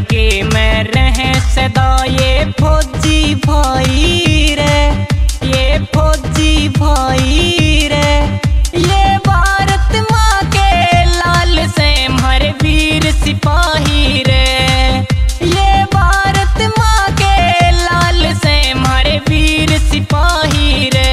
के में रहे सदा ये फौजी भाई रे, ये फौजी भाई रे। ये भारत माँ के लाल से हमारे वीर सिपाही रे, ये भारत माँ के लाल से हमारे वीर सिपाही रे।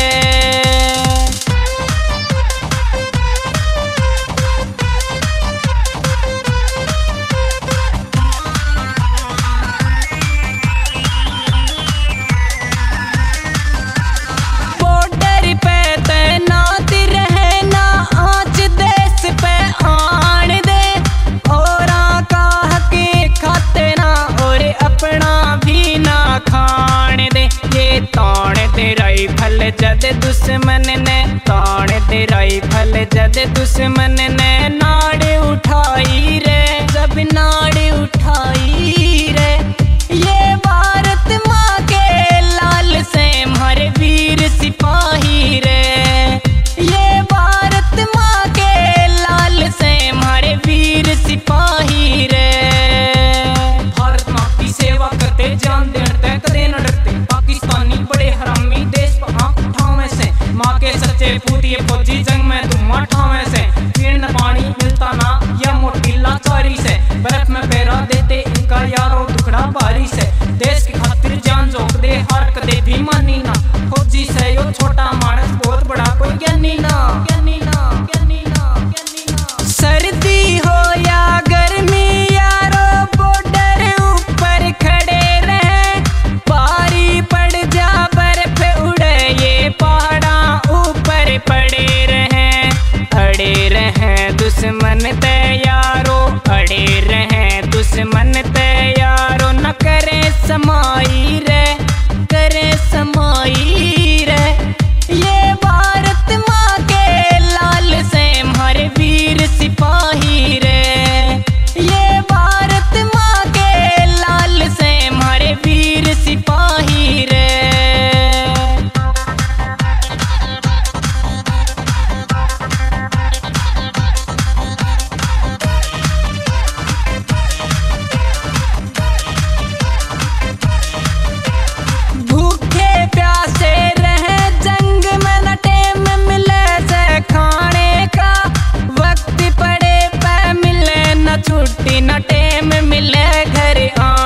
राइफल जद दुश्मन ने ताड़ दे, राइफल जद दुश्मन ने नाड़ उठाई रे, जब नाड़ उठाई रे। ये भारत माँ के लाल से हमारे वीर सिपाही रे, ये भारत माँ के लाल से हमारे वीर सिपाही रे। भारत माँ की सेवा करते जान देते कदे न डरते, पाकिस्तानी बड़े हरामी देश पर आंख उठावे से। माँ के सच्चे पूतिए फौजी जंग में धुआं ठावे से, पीने पानी मिलता ना या मोटी लाचारी से, बर्फ में पैरा देते इनका यारो दुखड़ा भारी से। देश की खातिर जान झोंक दे हार कदे भी मानी ना, फौजी से यो छोटा मानस बहुत बड़ा कोई ज्ञानी ना, ज्ञानी ना, ज्ञानी ना, ज्ञानी ना। सर्दी हो या गर्मी यारो बॉर्डर ऊपर खड़े रहे, भारी पड़ जा बर्फ उड़े ये पहाड़ा ऊपर पड़े रहे। अड़े रहे दुश्मन तैयारो, अड़े रहे दुश्मन तैयारो, न करे समाई रे, करे समाई रे। ये भारत माँ के लाल से हमारे वीर सिपाही रे, ये भारत माँ के लाल से हमारे वीर सिपाही रे। भूखे प्यासे रहे जंग में, न टेम मिले से खाने का, वक्त पड़े पे मिले न छुट्टी, न टेम मिले घर आ